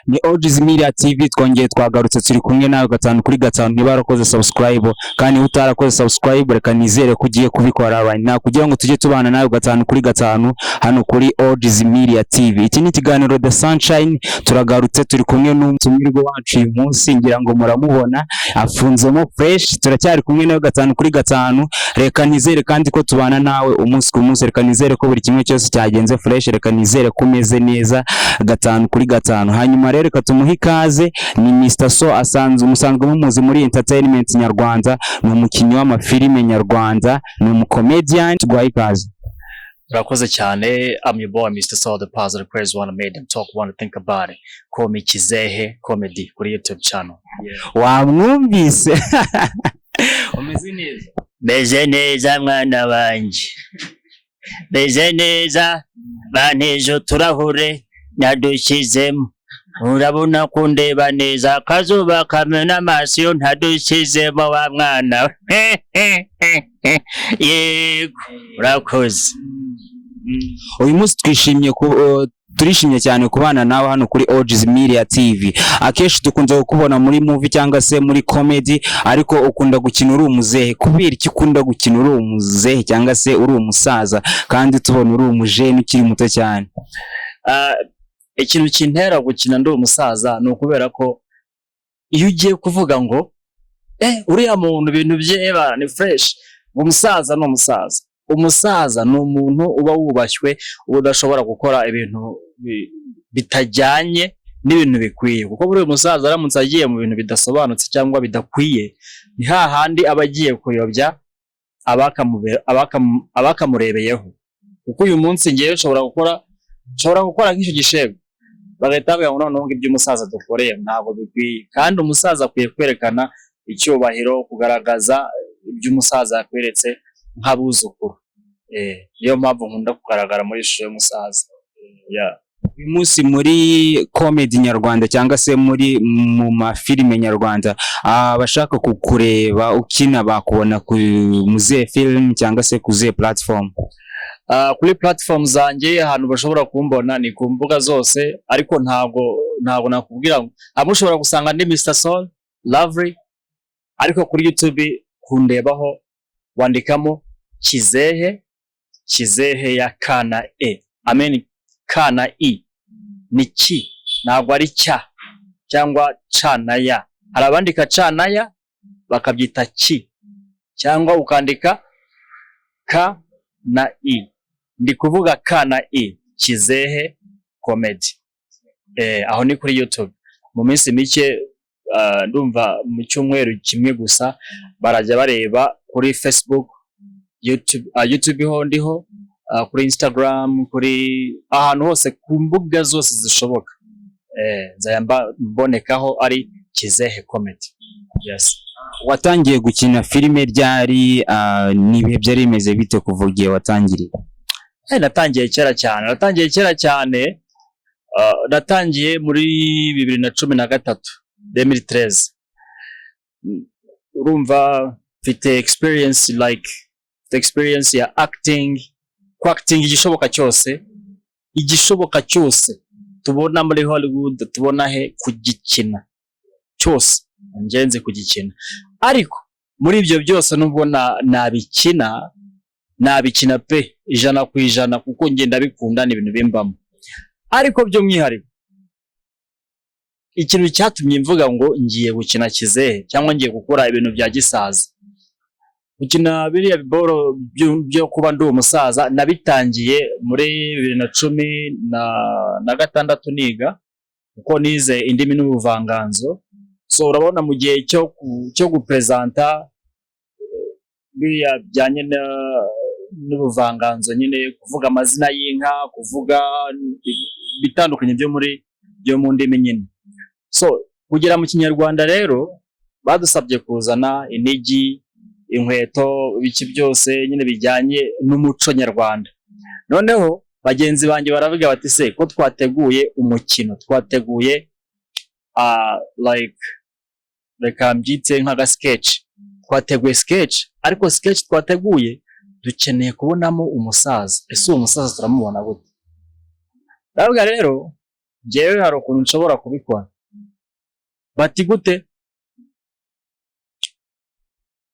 Ni Ojiz Media TV twongeye twagarutse turi kumwe nawe gatanu kuri gatanu. Niba warakoze subscribe kandi utarakoze subscribe reka nizere ko ugiye kubikora right now kugira ngo tujye tubana nawe gatanu kuri gatanu hano kuri Ojiz Media TV. Iki ni ikiganiro The Sunshine, turagarutse turi kumwe n'umutumirwa wacu uyu munsi, ngira ngo muramubona afunzemo fresh. Turacyari kumwe nawe gatanu kuri gatanu, reka nizere kandi ko tubana nawe umunsi ku munsi, reka nizere ko buri kimwe cyose cyagenze fresh, reka nizere ko umeze neza gatanu kuri gatanu. Hanyuma rero reka tumuhe ikaze, ni Mr So umusanzwe mumuzi muri entertainment nyarwanda, ni umukinnyi w'amafilime nyarwanda, ni umucomedian. Tugwaye ikaze. Urakoze cyane. I'm your boy Mr So, the positive crazy one, made them talk, want to think about it. Call me Kizehe Comedy kuri YouTube channel. Wamwumvise? Umeze neza? Meze neza mwana wanje, meze neza bantejo turahure nadushyizemo, urabona ko ndeba neza akazuba kamena amaso iyo ntadushyizemo wa mwana. Yego urakoze. Uyu munsi turishimye cyane kubana nawe hano kuri Ojiz Media TV. Akenshi dukunze kukubona muri movie cyangwa se muri comedy, ariko ukunda gukina uri umuzehe. Kubera iki ukunda gukina uri umuzehe cyangwa se uri umusaza kandi tubona uri umujene ukiri muto cyane? Ikintu kintera gukina ndi umusaza ni ukubera ko iyo ugiye kuvuga ngo uriya muntu ibintu bye ni fresh, umusaza ni umusaza. Umusaza ni umuntu uba wubashywe, udashobora gukora ibintu bitajyanye n'ibintu bikwiye, kuko buri umusaza aramutse agiye mu bintu bidasobanutse cyangwa bidakwiye, ni hahandi aba agiye kuyobya abakamurebeyeho. Kuko uyu munsi ngiye nshobora gukora nk'icyo gishego, bagahita bavuga ngo noneho ibyo umusaza dukoreye ntabwo bikwiye. Kandi umusaza akwiye kwerekana icyubahiro, kugaragaza ibyo umusaza yakweretse nk'abuzukuru. Niyo mpamvu nkunda kugaragara muri ishusho y'umusaza. Uyu munsi muri comedy nyarwanda cyangwa se mu mafilime nyarwanda, abashaka kukureba ukina bakubona ku muzihe film cyangwa se kuzihe platform? Kuri platform zanjye ahantu bashobora kumbona ni ku mbuga zose, ariko ntabwo nakubwira ngo hamwe ushobora gusanga ndi Mr So Lovely, ariko kuri YouTube kundebaho wandikamo Kizehe ya kana kana ni ki, ntabwo ari cya cyangwa cana ya. Hari abandika cana ya bakabyita ki, cyangwa ukandika ka na i. Ndi kuvuga kana Kizehe Comedy. Aho ni kuri YouTube. Mu minsi mike ndumva mu cyumweru kimwe gusa barajya bareba kuri Facebook, YouTube ho ndiho, kuri Instagram, kuri ahantu hose ku mbuga zose zishoboka. Nzayamba mbonekaho ari Kizehe Comedy. Yes. Watangiye gukina filime ryari? Nibihe byari bimeze bite kuva igihe watangiriye? Natangiye kera cyane. Natangiye muri 2013, 2013. Urumva mfite experience ya acting igishoboka cyose tubona muri Hollywood, tubona kugikina cyose ngenze kugikina. Ariko muri ibyo byose nubwo nabikina pe 100% kuko ngenda bikunda n'ibintu bimbamo. Ariko by'umwihariko ikintu cyatumye mvuga ngo ngiye gukina Kizehe cyangwa ngiye gukora ibintu bya gisaza, gukina biriya biboro byo kuba ndi umusaza, nabitangiye muri 2016 niga, kuko nize indimi n'ubuvanganzo. So urabona mu gihe cyo gupresenta biriya byanye n'ubuvanganzo, nyine kuvuga amazina y'inka, kuvuga bitandukanye byo mu ndimi nyine. So kugera mu Kinyarwanda rero badusabye kuzana inigi, inkweto, biki byose nyine bijyanye n'umuco nyarwanda. Noneho bagenzi banjye baravuga bati se ko twateguye umukino, twateguye reka mbyite nka sketch, twateguye sketch, ariko sketch twateguye dukeneye kubonamo umusaza. Ese uwo musaza turamubona gute? Ndavuga rero njyewe hari ukuntu nshobora kubikora. Bati gute?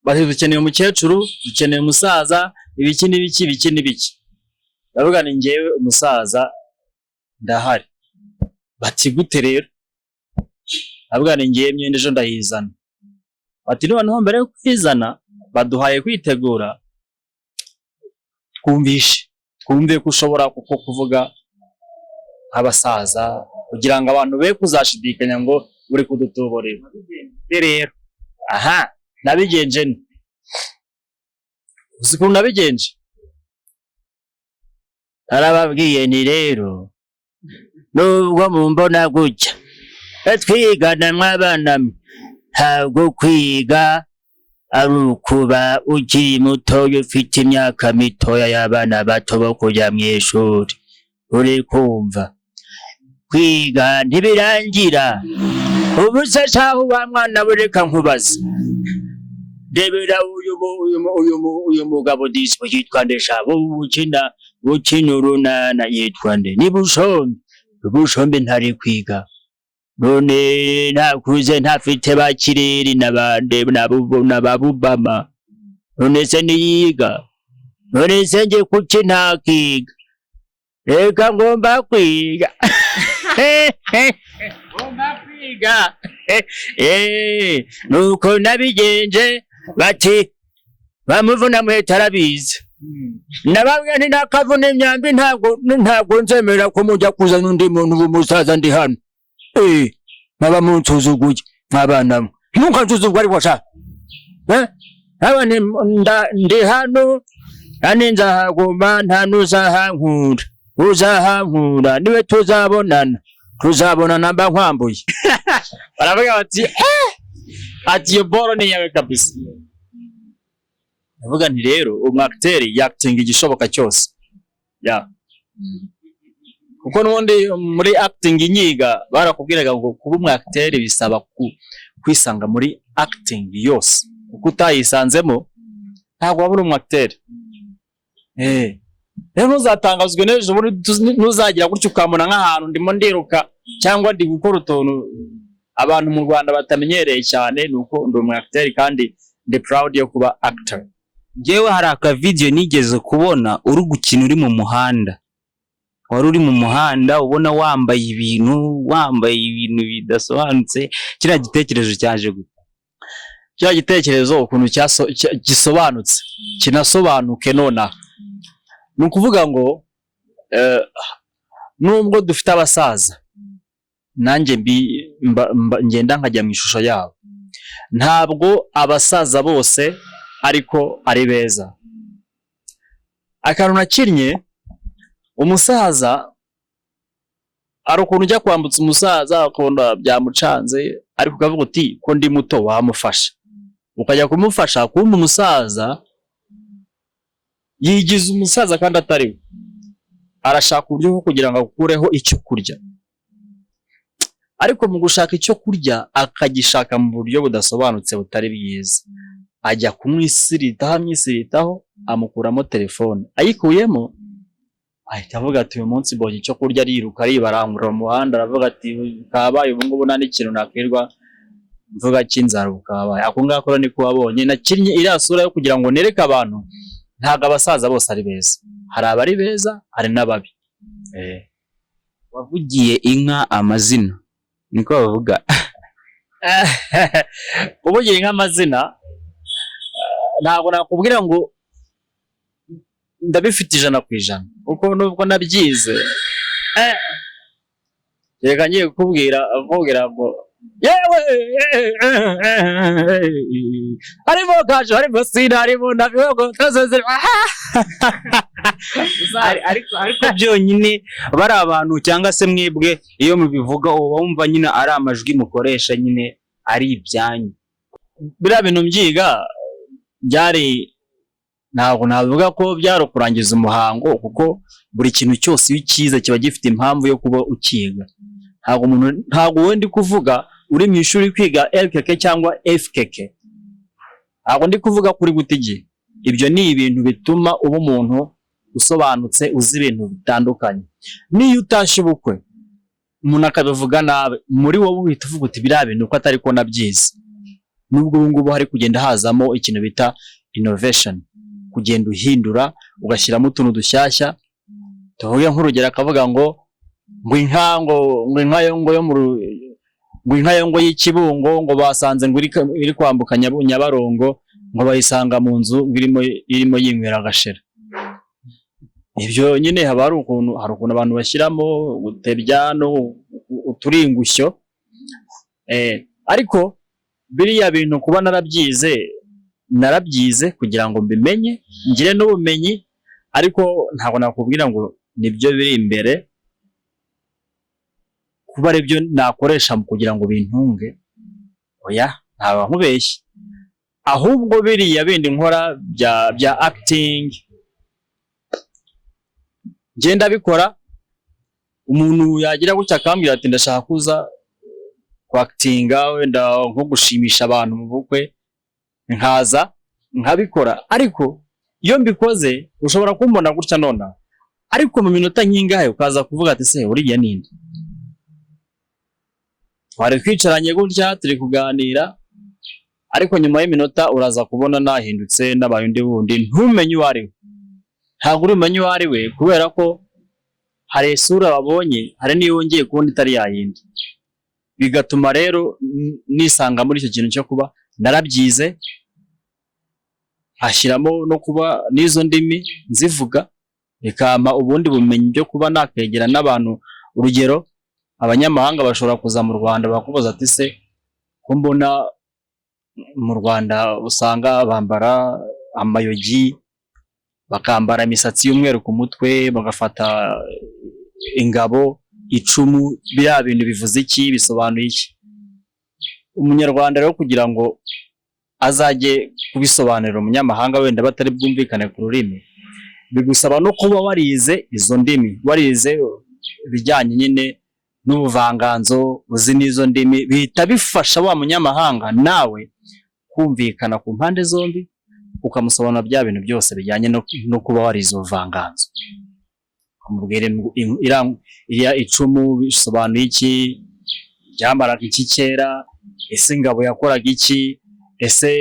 Bati dukeneye umukecuru, dukeneye umusaza, ibiki n'ibiki. Ndavuga ni njyewe umusaza ndahari. Bati gute rero? Ndavuga ni njyewe myenda ejo ndahizana. Bati noneho mbere yo kwizana baduhaye kwitegura, twumve ko ushobora kuko kuvuga nk'abasaza kugira ngo abantu be kuzashidikanya ngo uri kudutuborera. Rero aha nabigenje nte? Uzi ukuntu nabigenje? Narababwiye ni rero nubwo mumbona gutya twigana mw'abana ntabwo kwiga ari ukuba ukiri mutoya ufite imyaka mitoya y'abana bato bo kujya mu ishuri. Uri kumva? Kwiga ntibirangira. Ubu se shaho wa mwana bureka nkubaza. Debera uyu mugabo dispo yitwa nde shabo ukina urunana yitwa nde? Ni Bushombe ntari kwiga. None nakuze ntafite bakiriri n'abande n'ababubama. None se niyiga? None se nje kuki ntakiga? Reka ngomba kwiga. Ngomba kwiga. Nuko nabigenje bati bamuvuna muheta arabizi. Nababwiye nti nakavuna imyambi ntabwo nzemera ko mujya kuzana undi muntu w'umusaza ndi hano. Naba munsuzuguye nk'abana mwe. Ntukansuzuguye ariko sha. Aba ndi hano kandi nzahaguma nta n'uzahankura. Uzahankura niwe tuzabonana mba nkwambuye. Baravuga bati ati iyo boro ni yawe kabisa. Ndavuga nti rero umwacteur yakitinga igishoboka cyose. Kuko nubundi muri acting inyiga barakubwiraga ngo kuba umwacteur bisaba kwisanga muri acting yose. Kuko utayisanzemo ntabwo wabura umwacteur. Rero ntuzatangazwe n'ejo ntuzagira gutyo ukamuna nk'ahantu ndimo ndiruka cyangwa ndi gukora utuntu abantu mu Rwanda batamenyereye cyane. Nuko ndi umwacteur kandi ndi proud yo kuba actor. Njyewe hari aka video nigeze kubona uri gukina uri mu muhanda. Wari uri mu muhanda ubona wambaye ibintu bidasobanutse. Kiriya gitekerezo cyaje gute? Kiriya gitekerezo ukuntu gisobanutse kinasobanuke nonaha. Ni ukuvuga ngo nubwo dufite abasaza nanjye ngenda nkajya mu ishusho yabo, ntabwo abasaza bose ariko ari beza. Akantu nakinnye umusaza ari ukuntu ujya kwambutsa umusaza akunda byamucanze ariko ukavuga uti ko ndi muto wamufasha, ukajya kumufasha kumpa umusaza yigize umusaza kandi atari we. Arashaka uburyo bwo kugira ngo akureho icyo kurya, ariko mu gushaka icyo kurya akagishaka mu buryo budasobanutse butari bwiza. Ajya amwisiritaho amukuramo telefone, ayikuyemo ahita avuga ati uyu munsi mbonye icyo kurya. Ariruka aribarangurura mu muhanda aravuga ati kabaye ubu ngubu nta n'ikintu nakwirwa mvuga cy'inzara ukabaye. Ako ngako ni ko wabonye. Nakinnye iriya sura yo kugira ngo nereke abantu ntabwo abasaza bose ari beza. Hari abari beza hari n'ababi. Wavugiye inka amazina niko bavuga. Ubugiye inka amazina ntabwo nakubwira ngo ndabifite 100% kuko nubwo nabyize. Reka ngiye kukubwira ngo yewe harimo gajo harimo sina harimo nabihogo tazeze. Ariko byonyine bari abantu cyangwa se mwebwe iyo mubivuga uba wumva nyine ari amajwi mukoresha nyine ari ibyanyu. Biriya bintu mbyiga byari ntabwo navuga ko byari kurangiza umuhango, kuko buri kintu cyose iyo ukiza kiba gifite impamvu yo kuba ukiga. Ntabwo wendi kuvuga uri mu ishuri kwiga LKK cyangwa FKK, ntabwo ndi kuvuga kuri gutigi. Ibyo ni ibintu bituma uba umuntu usobanutse uzi ibintu bitandukanye. Niyo utashye ubukwe umuntu akabivuga nabi, muri wowe uhita uvuga uti biriya bintu uko atari ko nabyize. Nubwo ubu ngubu hari kugenda hazamo ikintu bita innovation, kugenda uhindura ugashyiramo utuntu dushyashya. Tuvuge nk'urugero akavuga ngo inka yo ngo y'Ikibungo ngo basanze ngo iri kwambuka Nyabarongo ngo bayisanga mu nzu irimo yinywera agashera. Ibyo nyine haba hari ukuntu abantu bashyiramo guterya no uturingushyo, ariko biriya bintu kuba narabyize kugira ngo mbimenye ngire n'ubumenyi, ariko ntabwo nakubwira ngo nibyo biri imbere kuba ari byo nakoresha mu kugira ngo bintunge. Oya, ntaba nkubeshye. Ahubwo biriya bindi nkora bya acting ngenda bikora, umuntu yagira gutya akambwira ati ndashaka kuza kwactinga wenda nko gushimisha abantu mu bukwe, nkaza nkabikora. Ariko iyo mbikoze ushobora kumbona gutya nona, ariko mu minota nyingahe ukaza kuvuga ati se uriya ninde? Twari twicaranye gutya turi kuganira, ariko nyuma y'iminota uraza kubona nahindutse n'abaye undi wundi ntumenye uwo ari we. Ntabwo umenye uwo ari we kubera ko hari isura wabonye, hari n'iyo wongeye kubona itari yayindi. Bigatuma rero nisanga muri icyo kintu cyo kuba narabyize, hashyiramo no kuba n'izo ndimi nzivuga, bikampa ubundi bumenyi byo kuba nakwegera n'abantu. Urugero, abanyamahanga bashobora kuza mu Rwanda bakubaza ati se ko mbona mu Rwanda usanga bambara amayogi, bakambara imisatsi y'umweru ku mutwe, bagafata ingabo, icumu, biriya bintu bivuze iki, bisobanuye iki? Umunyarwanda rero kugira ngo azajye kubisobanurira umunyamahanga wenda batari bwumvikane ku rurimi, bigusaba no kuba warize izo ndimi, warize ibijyanye nyine n'ubuvanganzo, uzi n'izo ndimi, bihita bifasha wa munyamahanga nawe kumvikana ku mpande zombi, ukamusobanura bya bintu byose bijyanye no kuba warize ubuvanganzo. Kumubwira iriya icumu bisobanuye iki, byambaraga iki kera, ese ingabo yakoraga iki, ese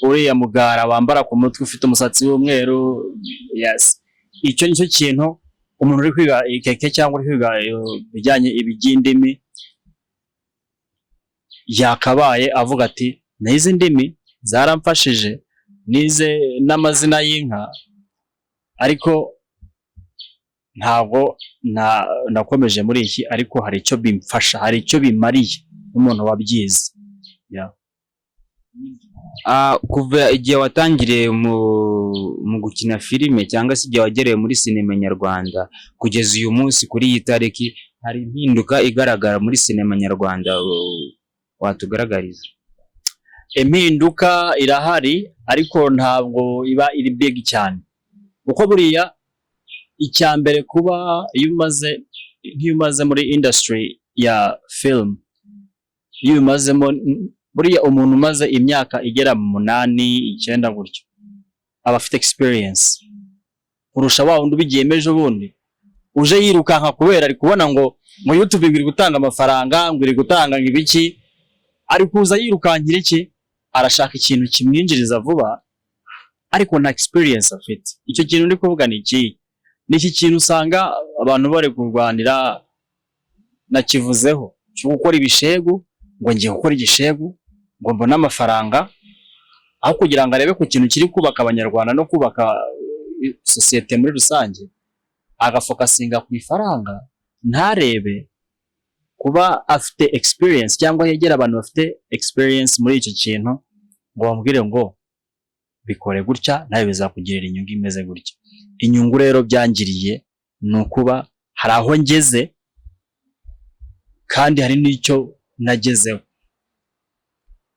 uriya mugara wambara ku mutwe ufite umusatsi w'umweru. Yes, icyo nicyo kintu umuntu uri kwiga ikeke cyangwa uri kwiga bijyanye ibigendimi yakabaye avuga ati n'izi ndimi zaramfashije, nize n'amazina y'inka, ariko ntabwo nakomeje muri iki, ariko hari icyo bimfasha, hari icyo bimariye umuntu wabyize. Kuva igihe watangiriye mu gukina filime cyangwa se igihe wagereye muri sinema nyarwanda kugeza uyu munsi kuri iyi tariki, hari impinduka igaragara muri sinema nyarwanda watugaragariza? Impinduka irahari, ariko ntabwo iba iri big cyane, kuko buriya icya mbere kuba iyo umaze muri industry ya film, iyo umazemo buriya umuntu umaze imyaka igera mu 8, 9 gutyo aba afite experience kurusha wa wundi ubigiyemeje ubundi uje yirukanka kubera ari kubona ngo YouTube iri gutanga amafaranga, ngo iri gutanga ibiki, ari kuza yirukankira iki, arashaka ikintu kimwinjiriza vuba, ariko na experience afite. Icyo kintu ndi kuvuga ni iki? Ni iki kintu usanga abantu bari kurwanira, nakivuzeho cyo gukora ibishegu, ngo ngiye gukora igishegu ngo mbona amafaranga, aho kugira ngo arebe ku kintu kiri kubaka abanyarwanda no kubaka societe muri rusange, agafokasinga ku ifaranga, ntarebe kuba afite experience cyangwa yegera abantu bafite experience muri icyo kintu ngo bamubwire ngo bikore gutya nawe bizakugirira inyungu imeze gutya. Inyungu rero byangiriye ni ukuba hari aho ngeze kandi hari n'icyo nagezeho,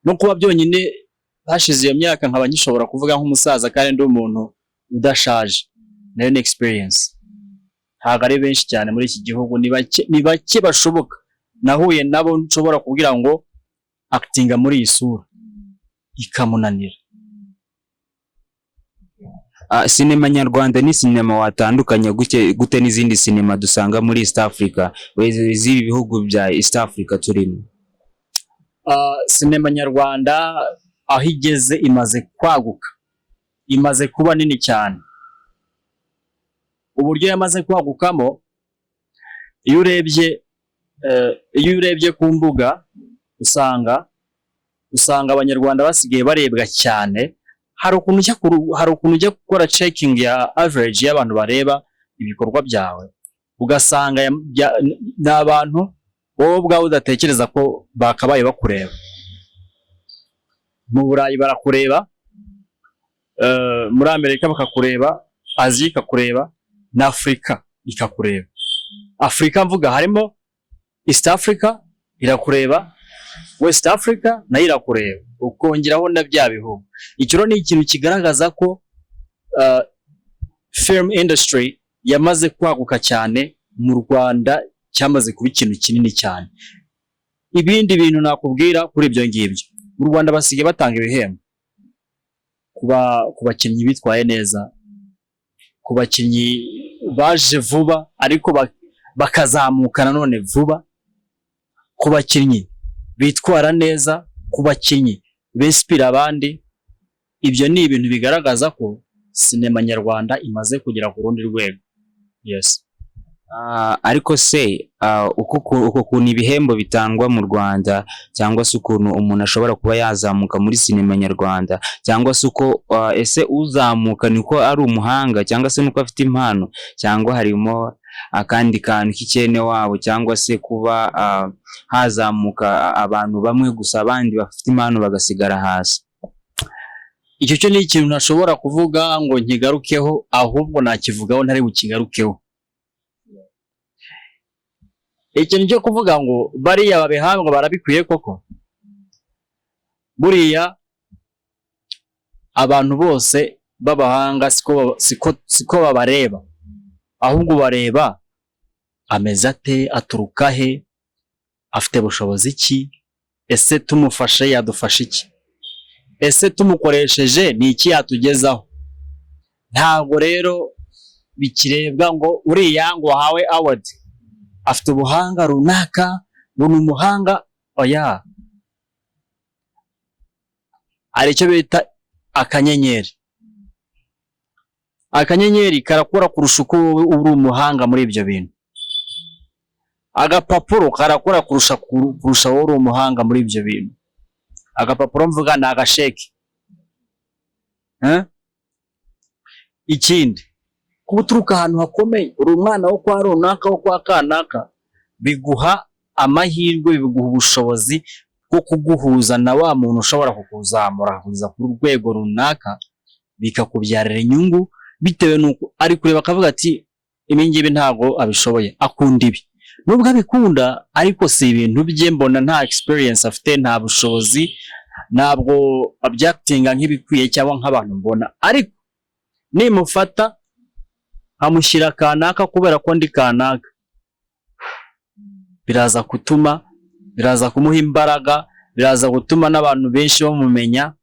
no kuba byonyine hashize iyo myaka nkaba ngishobora kuvuga nk'umusaza kandi ndi umuntu udashaje, nayo ni experience. Ntabwo ari benshi cyane muri iki gihugu, ni bake bashoboka nahuye nabo nshobora kubwira ngo actinga muri iyi sura ikamunanira. sinema nyarwanda ni sinema watandukanye gute n'izindi sinema dusanga muri East Africa, z'ibi bihugu bya East Africa turimo? Sinema nyarwanda aho igeze imaze kwaguka, imaze kuba nini cyane. Uburyo yamaze kwagukamo, iyo urebye ku mbuga usanga abanyarwanda basigaye barebwa cyane. Hari ukuntu ujya gukora checking ya average y'abantu bareba ibikorwa byawe, ugasanga n'abantu wowe ubwawe udatekereza ko bakabaye bakureba. Mu Burayi barakureba, muri Amerika bakakureba, Aziya ikakureba, na Afrika ikakureba. Afrika mvuga harimo East Africa irakureba, West Africa nayo irakureba, ukongeraho na bya bihugu. Icyo ni ikintu kigaragaza ko film industry yamaze kwaguka cyane mu Rwanda, cyamaze kuba ikintu kinini cyane. Ibindi bintu nakubwira kuri ibyo ngibyo, mu Rwanda basigaye batanga ibihembo ku bakinnyi bitwaye neza, ku bakinnyi baje vuba ariko bakazamuka nanone vuba, ku bakinnyi bitwara neza, ku bakinnyi bespira abandi. Ibyo ni ibintu bigaragaza ko sinema nyarwanda imaze kugera ku rundi rwego. Yes. Ariko se uko kuntu ibihembo bitangwa mu Rwanda, cyangwa se ukuntu umuntu ashobora kuba yazamuka muri sinema nyarwanda, cyangwa se uko ese uzamuka niko ari umuhanga, cyangwa se nuko afite impano, cyangwa harimo akandi kantu k'ikene wabo, cyangwa se kuba hazamuka abantu bamwe gusa abandi bafite impano bagasigara hasi? Icyo cyo ni ikintu ntashobora kuvuga ngo nkigarukeho, ahubwo nakivugaho ntari bukigarukeho. Ikintu cyo kuvuga ngo bariya babihanga barabikwiye koko, buriya abantu bose b'abahanga siko babareba, ahubwo bareba ameze ate, aturuka he, afite bushobozi ki, ese tumufashe yadufasha iki, ese tumukoresheje ni iki yatugezaho. Ntabwo rero bikirebwa ngo uriya ngo wahawe award afite ubuhanga runaka, ngo ni umuhanga. Oya, hari icyo bita akanyenyeri. Akanyenyeri karakora kurusha uko uri umuhanga muri ibyo bintu. Agapapuro karakora kurusha wowe uri umuhanga muri ibyo bintu. Agapapuro mvuga ni agasheke. Ikindi, kuba uturuka ahantu hakomeye, uri umwana wo kwa runaka, wo kwa kanaka, biguha amahirwe, biguha ubushobozi bwo kuguhuza na wa muntu ushobora kukuzamura kugeza ku rwego runaka, bikakubyarira inyungu bitewe nuko ari kureba akavuga ati ibi ngibi ntago abishoboye, akunda ibi. Nubwo abikunda ariko si ibintu bye, mbona nta experience afite, nta bushobozi, ntabwo abyakitinga nk'ibikwiye cyangwa nk'abantu mbona. Ariko nimufata amushyira kanaka kubera ko ndi kanaka, biraza kumuha imbaraga, biraza gutuma n'abantu benshi bamumenya,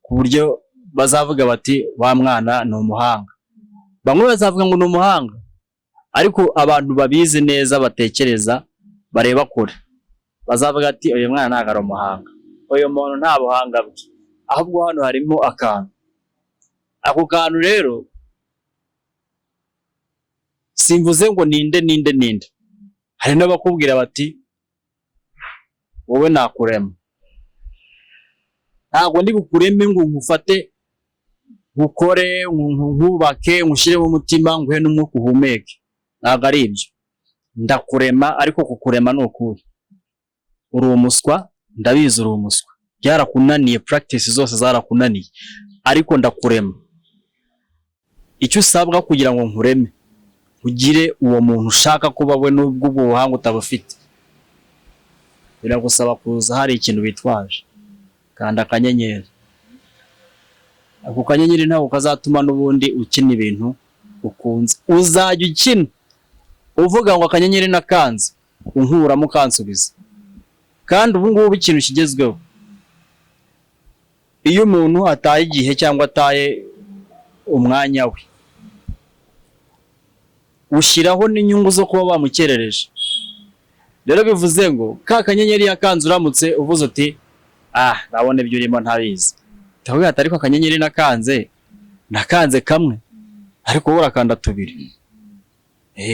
ku buryo bazavuga bati wa mwana ni umuhanga. Bamwe bazavuga ngo ni umuhanga, ariko abantu babizi neza, batekereza, bareba kure, bazavuga ati uyu mwana ntabwo ari umuhanga, uyu muntu nta buhanga bwe, ahubwo hano harimo akantu. Ako kantu rero simvuze ngo ninde. Hari n'abakubwira bati wowe nakurema, ntabwo ndi bukureme ngo nkufate ukore nkubake nkushyiremo umutima nguhe n'umwuka uhumeke. Ntabwo ari ibyo. Ndakurema, ariko kukurema ni ukuri. Uri umuswa, ndabizi uri umuswa, byarakunaniye, practice zose zarakunaniye, ariko ndakurema. Icyo usabwa kugira ngo nkureme, ugire uwo muntu ushaka kuba we n'ubwo ubwo buhanga utabufite, biragusaba kuza hari ikintu bitwaje, kanda akanyenyeri. Ako kanyenyeri ntabwo kazatuma n'ubundi ukina ibintu ukunze. Uzajya ukina uvuga ngo akanyenyeri nakanze, unkuramo kansubiza. Kandi ubu ngubu ikintu kigezweho, iyo umuntu ataye igihe cyangwa ataye umwanya we, ushyiraho n'inyungu zo kuba bamukerereje. Rero bivuze ngo ka kanyenyeri yakanze uramutse uvuze uti nabone ibyo urimo ntabizi, tavuga ati ariko akanyenyeri nakanze kamwe ariko wowe urakanda tubiri,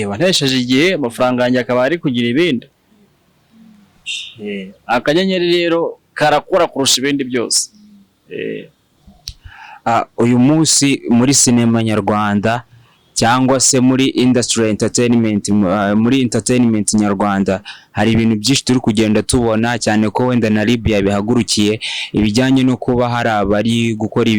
wantesheje igihe, amafaranga yanjye akaba ari kugira ibindi. Akanyenyeri rero karakora kurusha ibindi byose. Uyu munsi muri sinema nyarwanda cyangwa se muri industry entertainment, muri entertainment nyarwanda hari ibintu byinshi turi kugenda tubona, cyane ko wenda na Libya bihagurukiye ibijyanye no kuba hari abari gukora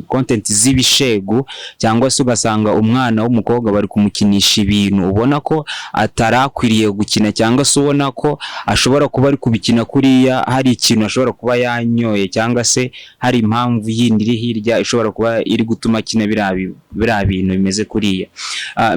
content z'ibishegu, cyangwa se ugasanga umwana w'umukobwa bari kumukinisha ibintu ubona ko atarakwiriye gukina, cyangwa se ubona ko ashobora kuba ari kubikina kuriya hari ikintu ashobora kuba yanyoye, cyangwa se hari impamvu yindi iri hirya ishobora kuba iri gutuma akina biriya bintu bimeze kuriya.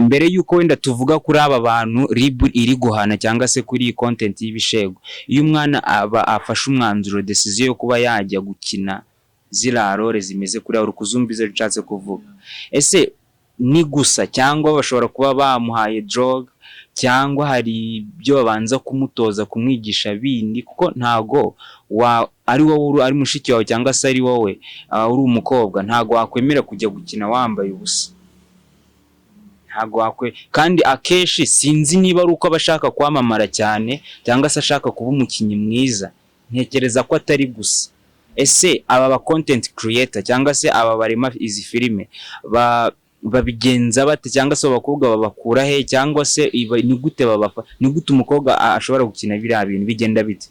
Mbere yuko wenda tuvuga kuri aba bantu RIB iri guhana cyangwa se kuri content y'ibishego, iyo umwana aba afashe umwanzuro decision yo kuba yajya gukina ziriya role zimeze kuriya, uri kuzumbiza bishatse kuvuga, ese ni gusa cyangwa bashobora kuba bamuhaye drug, cyangwa hari ibyo babanza kumutoza kumwigisha bindi, kuko ntago ari wowe ari mushiki wawe cyangwa se ari wowe uri umukobwa, ntago wakwemera kujya gukina wambaye ubusa, ntago kandi akeshi sinzi niba ari uko abashaka kwamamara cyane cyangwa se ashaka kuba umukinnyi mwiza, ntekereza ko atari gusa. Ese aba content creator cyangwa se aba barema izi filime babigenza bate, cyangwa se abakobwa babakura he, cyangwa se ni gute umukobwa ashobora gukina biriya bintu bigenda bite?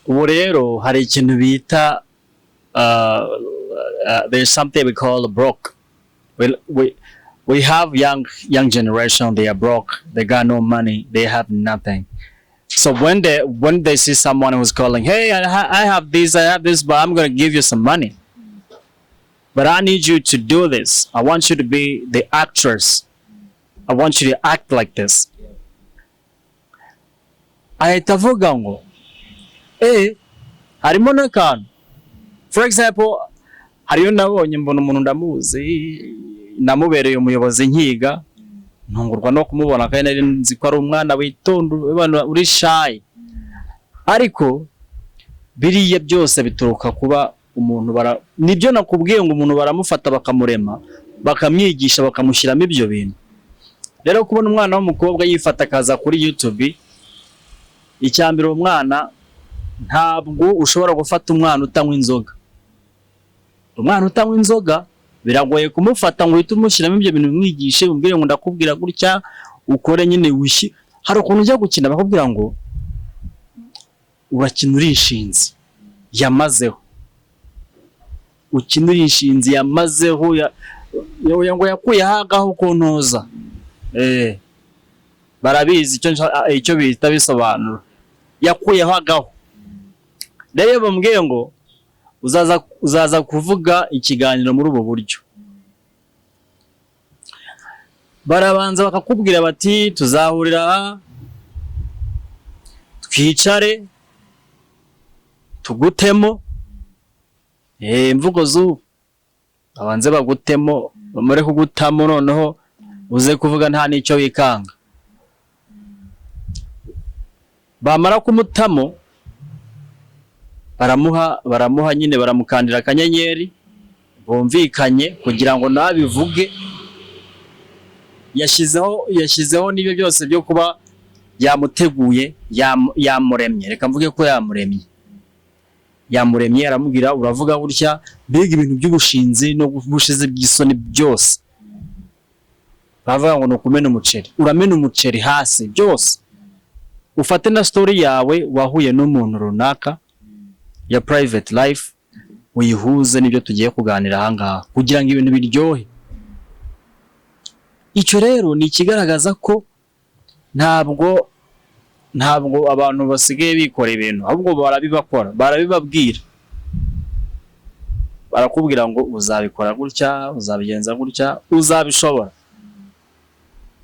Ubu rero hari ikintu bita there's something we call broke. We have young generation, they are broke, they got no money, they have nothing. So when they see someone who's calling, hey, I have this, but I'm going to give you some money, but I need you to do this, I want you to be the actress, I want you to act like this, ahita avuga ngo harimo n'akantu. For example, hariyo nabonye mbona umuntu ndamuzi, namubereye umuyobozi nkiga, ntungurwa no kumubona kandi nari nzi ko ari umwana witonda uri shy, ariko biriya byose bituruka kuba umuntu nibyo nakubwiye ngo umuntu baramufata bakamurema, bakamwigisha, bakamushyiramo ibyo bintu. Rero kubona umwana w'umukobwa yifata akaza kuri YouTube, icyambere umwana ntabwo ushobora gufata umwana utanywa inzoga. Umwana utanywa inzoga biragoye kumufata ngo uhite umushyiramo ibyo bintu bimwigishe, umbwire ngo ndakubwira gutya ukore nyine wishi. Hari ukuntu ujya gukina bakubwira ngo urakina uri inshinzi yamazeho, ukina uri inshinzi yamazeho, ngo yakuye hagaho kuntoza. Barabizi icyo bita bisobanura yakuye hagaho. Rero bambwiye ngo uzaza kuvuga ikiganiro muri ubu buryo, barabanza bakakubwira bati tuzahurira twicare tugutemo, imvugo z'ubu abanze bagutemo, bamare kugutamo, noneho uze kuvuga nta n'icyo wikanga. Bamara kumutamo baramuha nyine, baramukandira akanyenyeri bumvikanye kugira ngo nabivuge. Yashyizeho n'ibyo byose byo kuba yamuteguye, yamuremye, reka mvuge ko yamuremye, aramubwira uravuga gutya, mbega ibintu by'ubushinzi no gushize by'isoni byose. Bavuga ngo nukumena umuceri, uramena umuceri hasi byose, ufate na story yawe wahuye n'umuntu runaka ya private life, uyihuze n'ibyo tugiye kuganira ahangaha kugira ngo ibintu biryohe. Icyo rero ni ikigaragaza ko ntabwo abantu basigaye bikora ibintu, ahubwo barabibabwira, barakubwira ngo uzabikora gutya, uzabigenza gutya, uzabishobora.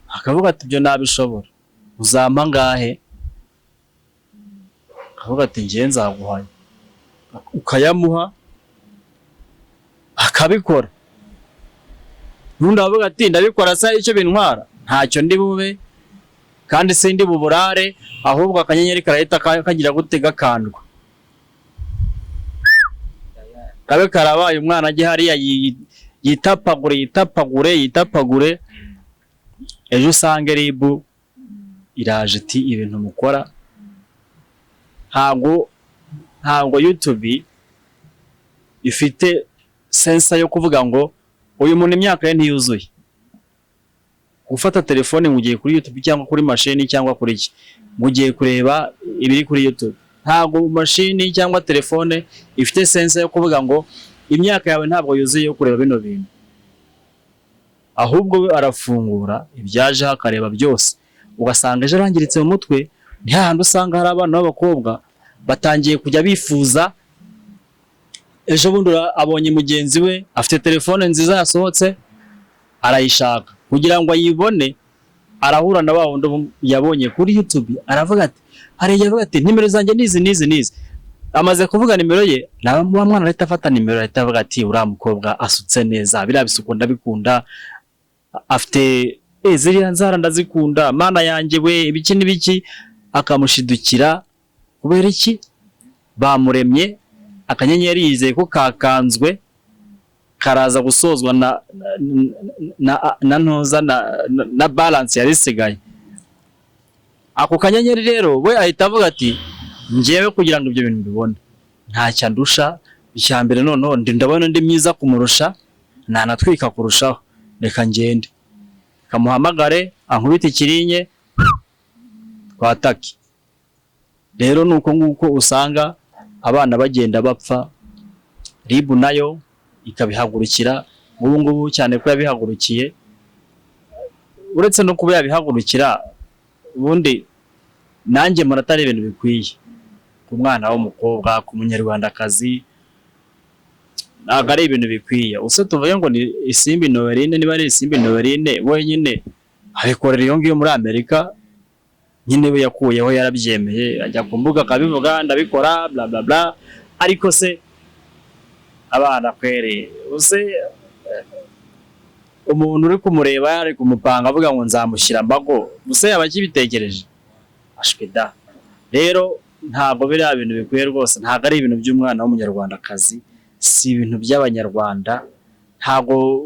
Akavuga ati ibyo nabishobora, uzampa ngahe? Akavuga ati ngiye nzaguhaye, ukayamuha, kabikora nundi avuga ati ndabikora sa icyo bintwara ntacyo ndi bube kandi sindi buburare ahubwo akanyenyeri karahita kagira gutega kandwa kabe karabaye umwana aje hariya yitapagure ejo usange ribu iraje iti ibintu mukora ntabwo YouTube ifite sensa yo kuvuga ngo uyu muntu imyaka ye ntiyuzuye gufata telefone mugiye kuri YouTube cyangwa kuri machine cyangwa kuri iki mugiye kureba ibiri kuri YouTube. Ntabwo machine cyangwa telefone ifite sense yo kuvuga ngo imyaka yawe ntabwo yuzuye yo kureba bino bintu, ahubwo we arafungura ibyaje akareba byose, ugasanga ejo arangiritse mu mutwe. Ni hahandi usanga hari abana b'abakobwa batangiye kujya bifuza, ejo bundi abonye mugenzi we afite telefone nziza yasohotse arayishaka kugira ngo ayibone, arahura na bawundi yabonye kuri YouTube, aravuga ati avuga ati nimero zanjye nizi. Amaze kuvuga nimero ye, na mwana arahita afata nimero, arahita avuga ati uriya mukobwa asutse neza, biriya bisuko ndabikunda, afite ziriya nzara ndazikunda, mana yanjye we ibiki n'ibiki. Akamushidukira kubera iki? Bamuremye akanyenyeri yizeye ko kakanzwe karaza gusozwa na ntoza na balance yarisigaye. Ako kanyenyeri rero we ahita avuga ati njewe kugira ngo ibyo bintu bibone ntacyo ndusha, icyambere noneho ndabona ndi myiza kumurusha, nanatwika kurushaho, reka ngende kamuhamagare ankubita ikirinye twataki. Rero nuko nguko usanga abana bagenda bapfa, ribu nayo ikabihagurukira ubu ngubu cyane ko yabihagurukiye. Uretse no kuba yabihagurukira, ubundi nanjye muratari ibintu bikwiye ku mwana w'umukobwa, ku munyarwandakazi, ntabwo ari ibintu bikwiye. Use tuvuye ngo ni Isimbi Noeline, niba ari Isimbi Noeline wenyine abikorera iyo ngiyo muri Amerika, nyine we yakuyeho yarabyemeye, ajya ku mbuga akabivuga ndabikora bla bla bla. Ariko se abana kwere, use umuntu uri kumureba yari kumupanga avuga ngo nzamushyira mbago, use yaba kibitekereje ashweda. Rero ntabwo biriya bintu bikwiye rwose, ntabwo ari ibintu by'umwana w'umunyarwandakazi, si ibintu by'abanyarwanda. Ntabwo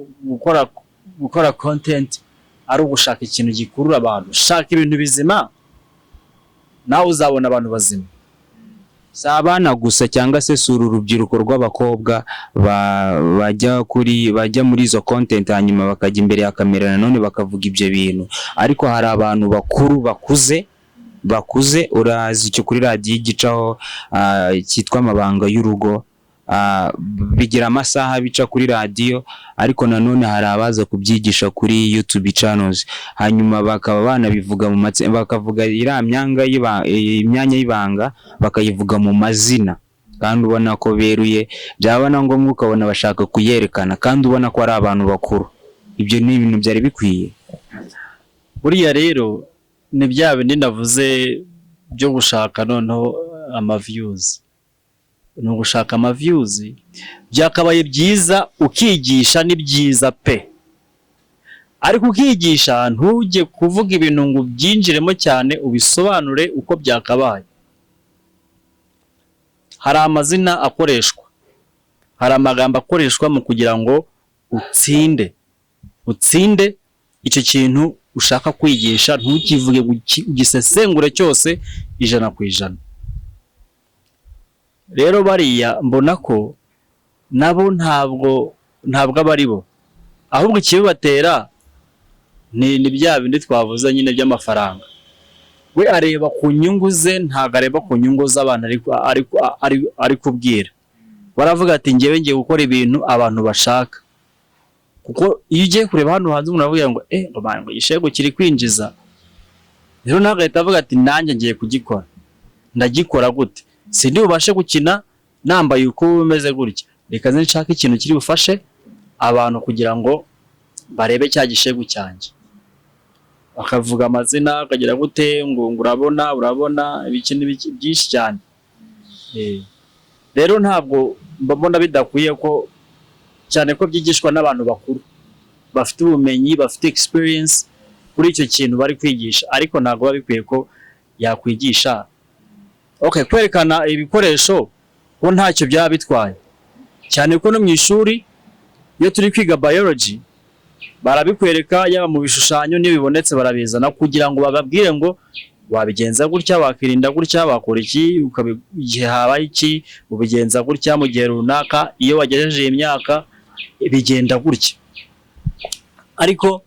gukora content ari ugushaka ikintu gikurura abantu. Shaka ibintu bizima, nawe uzabona abantu bazima. Si abana gusa cyangwa se sura urubyiruko rw'abakobwa bajya muri izo content hanyuma bakajya imbere ya kamera nanone bakavuga ibyo bintu. Ariko hari abantu bakuru bakuze urazi icyo kuri radio gicaho cyitwa Amabanga y'Urugo, bigira amasaha bica kuri radio, ariko nanone hari abaza kubyigisha kuri YouTube channels, hanyuma bakaba banabivuga mu bakavuga imyanya y'ibanga bakayivuga mu mazina, kandi ubona ko beruye, byabona ngo ukabona bashaka kuyerekana, kandi ubona ko ari abantu bakuru. Ibyo ni ibintu byari bikwiye. Buriya rero ni bya bindi navuze byo gushaka noneho views. Ni ugushaka views. Byakabaye byiza ukigisha, ni byiza pe, ariko ukigisha ntujye kuvuga ibintu ngo byinjiremo cyane, ubisobanure uko byakabaye. Hari amazina akoreshwa, hari amagambo akoreshwa mu kugira ngo utsinde icyo kintu ushaka kwigisha. Ntukivuge ugisesengure cyose 100%. Rero bariya mbona ko nabo ntabwo abari bo, ahubwo ikibibatera ni bya bindi twavuze nyine by'amafaranga. We areba ku nyungu ze, ntabwo areba ku nyungu z'abantu ari kubwira. Baravuga ati ngiye gukora ibintu abantu bashaka, kuko iyo ugiye kureba hano hanze umuntu avuga ngo ngo igishego kiri kwinjiza. Rero ntabwo ahita avuga ati nanjye ngiye kugikora, ndagikora gute? Sindi bubashe gukina nambaye uko bimeze gutya, reka nshaka ikintu kiri bufashe abantu kugira ngo barebe cya gishego cyanjye. Bakavuga amazina akagira gute ngo urabona ibiki byinshi cyane. Rero ntabwo mbona bidakwiye ko cyane ko byigishwa n'abantu bakuru bafite ubumenyi, bafite experience kuri icyo kintu bari kwigisha, ariko ntabwo biba bikwiye ko yakwigisha kwerekana ibikoresho ko ntacyo byaba bitwaye, cyane ko no mu ishuri iyo turi kwiga biology barabikwereka, yaba mu bishushanyo niyo bibonetse barabizana kugira ngo bababwire ngo wabigenza gutya, wakirinda gutya, wakora iki igihe habaye iki, ubigenza gutya mu gihe runaka, iyo wagejeje imyaka bigenda gutya. Ariko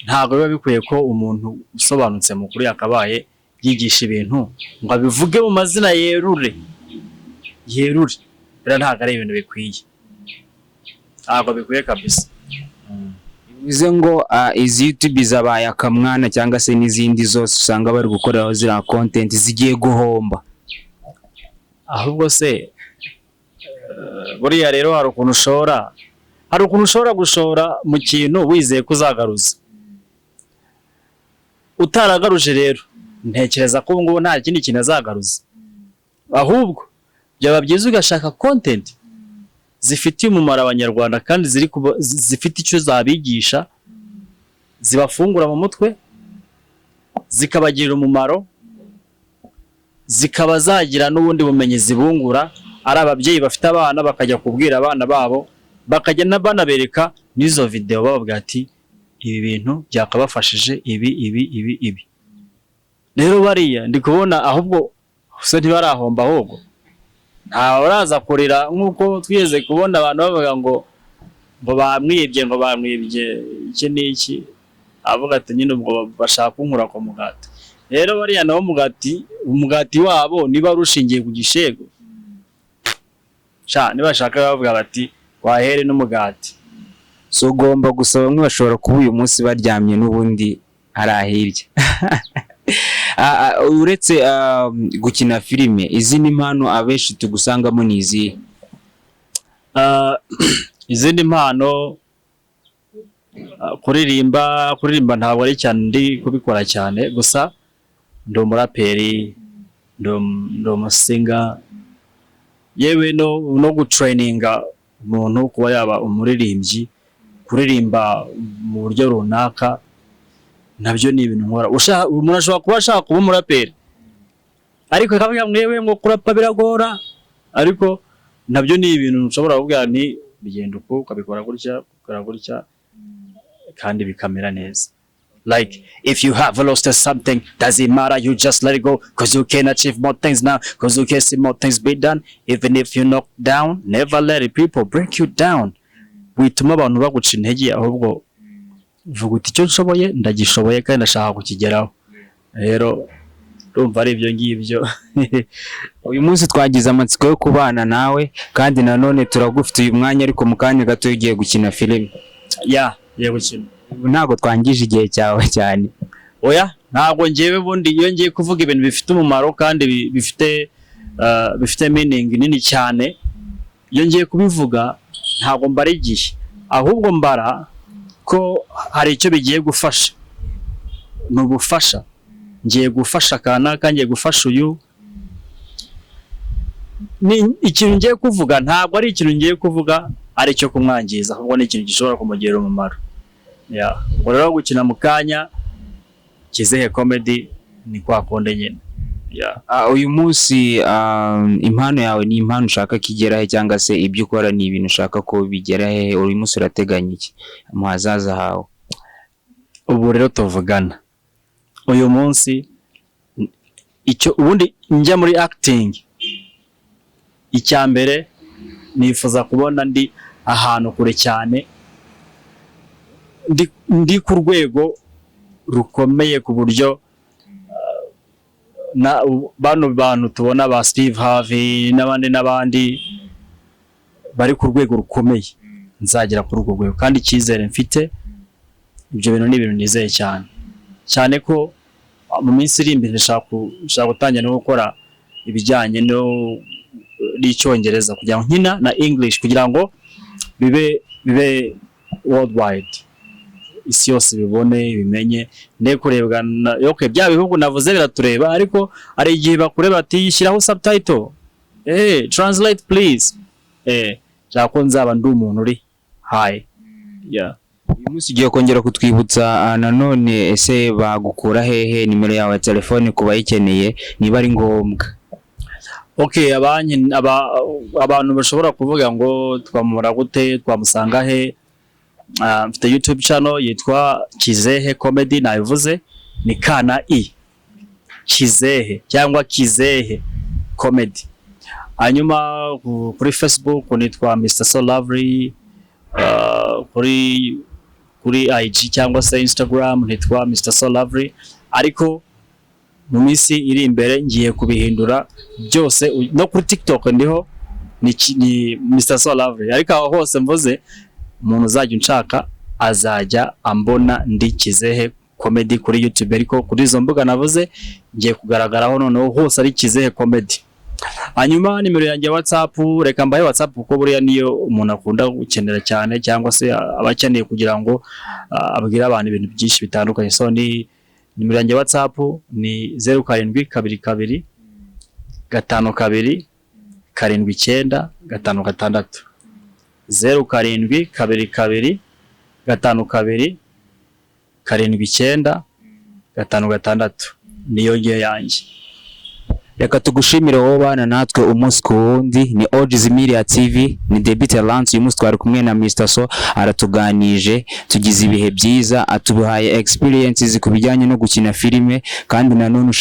ntabwo biba bikwiye ko umuntu usobanutse mukuru yakabaye yigisha ibintu ngo abivuge mu mazina yerure. Bira ntabwo ari ibintu bikwiye, ntabwo bikwiye kabisa. bivuze ngo izi YouTube zabaye akamwana cyangwa se n'izindi zose usanga bari gukoreraho zira content zigiye guhomba. Ahubwo se buriya rero hari ukuntu ushobora gushora mu kintu wizeye kuzagaruza, utaragaruje rero ntekereza ko ngo nta kindi kintu azagaruza, ahubwo byaba byiza ugashaka content zifitiye umumaro abanyarwanda kandi zifite icyo zabigisha, zibafungura mu mutwe, zikabagirira umumaro, zikaba zagira n'ubundi bumenyi zibungura. Ari ababyeyi bafite abana bakajya kubwira abana babo, bakajya banabereka n'izo video bababwira ati ibi bintu byakabafashije ibi. Rero bariya ndi kubona ahubwo se ntibarahomba, ahubwo ntawe uraza kurira nk'uko twigeze kubona abantu bavuga ngo bamwibye iki n'iki, avuga ati nyine ubwo bashaka kunkura ku mugati. Rero bariya nabo umugati wabo niba rushingiye ku gishego, nibashaka bavuga bati wahere n'umugati. So ugomba gusaba bamwe bashobora kuba uyu munsi baryamye n'ubundi arahirya. Uretse gukina filime, izindi mpano abenshi tugusangamo ni izihe? Izindi mpano kuririmba ntabwo ari cyane ndi kubikora cyane, gusa ndi umuraperi, ndi umusinga, yewe no gutraininga umuntu kuba yaba umuririmbyi, kuririmba mu buryo runaka, nabyo ni ibintu nkora. Umuntu ashobora kuba ashaka kuba umuraperi ariko akavuga mwewe ngo kurapa biragora, ariko nabyo ni ibintu ushobora kuvuga ni bigenda uko ukabikora gutya kandi bikamera neza. Like if you have lost something, doesn't matter, you just let it go, cause you can achieve more things now, cause you can see more things be done. Even if you knock down, never let it people break you down. Wituma abantu baguca intege, ahubwo vuga uti icyo nshoboye ndagishoboye kandi ndashaka kukigeraho. Rero urumva ari ibyo ngibyo. Uyu munsi twagize amatsiko yo kubana nawe, kandi nanone turagufite uyu mwanya, ariko mu kanya gato ugiye gukina filime. Ye gukina. Ntabwo twangije igihe cyawe cyane. Oya, ntabwo ngewe bundi iyo ngiye kuvuga ibintu bifite umumaro kandi bifite meaning nini cyane, iyo ngiye kubivuga ntabwo mbara igihe, ahubwo mbara ko hari icyo bigiye gufasha. N'ubufasha ngiye gufasha kanaka, ngiye gufasha uyu. Ni ikintu ngiye kuvuga, ntabwo ari ikintu ngiye kuvuga ari cyo kumwangiza, ahubwo ni ikintu gishobora kumugirira umumaro. Ubwo rero gukina mu kanya Kizehe Comedy ni kwa konde nyine. Uyu munsi impano yawe ni impano ushaka kigerahe, cyangwa se ibyo ukora ni ibintu ushaka ko bigerahe? Uyu munsi urateganya iki mu hazaza hawe? Ubu rero tuvugana uyu munsi icyo ubundi njya muri acting, icya mbere nifuza kubona ndi ahantu kure cyane, ndi ku rwego rukomeye ku buryo bano bantu tubona ba Steve Harvey n'abandi bari ku rwego rukomeye, nzagera kuri urwo rwego. Kandi icyizere mfite, ibyo bintu ni ibintu nizeye cyane ko mu minsi iri imbere nshaka gutangira no gukora ibijyanye n'icyongereza, kugira ngo nkina na English, kugira ngo bibe worldwide, isi yose bibone bimenye, ne kurebwa bya bihugu navuze biratureba, ariko ari igihe bakureba ati shyiraho subtitle, translate please. Nshaka ko nzaba ndi umuntu uri high. Yeah. uyu munsi ugiye kongera kutwibutsa nanone ese bagukura hehe nimero yawe ya telefone kuba yikeneye niba ari ngombwa? Okay, abantu bashobora kuvuga ngo twamura gute, twamusanga he? Mfite YouTube channel yitwa Kizehe Comedy, nabivuze ni kana i Kizehe cyangwa Kizehe Comedy. Hanyuma kuri Facebook nitwa Mr So Lovely, kuri IG cyangwa se Instagram nitwa Mr So Lovely, ariko mu minsi iri imbere ngiye kubihindura byose, no kuri TikTok ndiho ni Mr So Lovely, ariko aho hose mvuze umuntu uzajya unshaka azajya ambona ndi Kizehe Comedy kuri YouTube, ariko kuri izo mbuga navuze ngiye kugaragaraho noneho hose ari Kizehe Comedy. Hanyuma nimero yanjye WhatsApp, reka mbaye WhatsApp kuko buriya niyo umuntu akunda gukenera cyane, cyangwa se abakeneye kugira ngo abwire abantu ibintu byinshi bitandukanye. So ni nimero yanjye WhatsApp ni 0722 52 79 56 0722 52 79 56 niyo ngiye yanjye. Reka tugushimire wowe bana natwe umunsi ku wundi. Ni Ojiz Media TV, ni Debite Lance. Uyu munsi twari kumwe na Mr So, aratuganije, tugize ibihe byiza, atubahaye experiences ku bijyanye no gukina filime, kandi nanone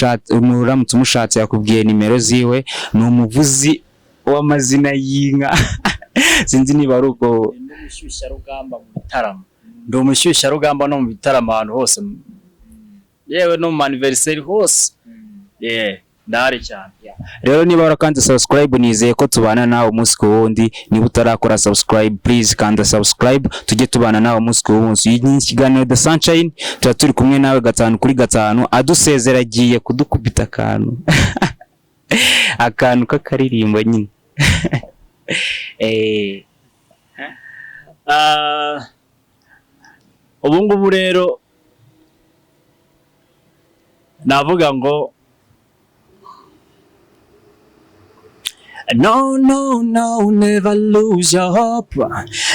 uramutse umushatse yakubwiye nimero ziwe. Ni umuvuzi w'amazina y'inka sinzi niba ari uko. Ndi umushyushya rugamba no mu bitaramo ahantu hose, yewe no mu anniversary hose. Ndahari cyane. Rero niba warakanze subscribe, nizeye ko tubana nawe umunsi ku wundi. Niba utarakora subscribe, please kanda subscribe, tujye tubana nawe umunsi ku wundi. Iyi ni ikiganiro The Sunshine, tuba turi kumwe nawe 5 kuri 5. Adusezera agiye kudukubita akantu k'akaririmbo nyine. Ubu ngubu rero navuga ngo no, never lose your hope.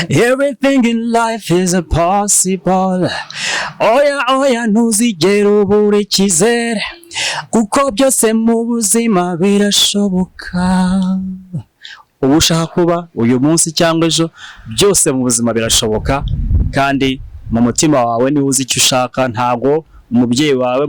Everything in life is possible. Oya, ntuzigere ubura icyizere, kuko byose mu buzima birashoboka. Ubu ushaka kuba uyu munsi cyangwa ejo, byose mu buzima birashoboka, kandi mu mutima wawe niba uzi icyo ushaka, ntabwo umubyeyi wawe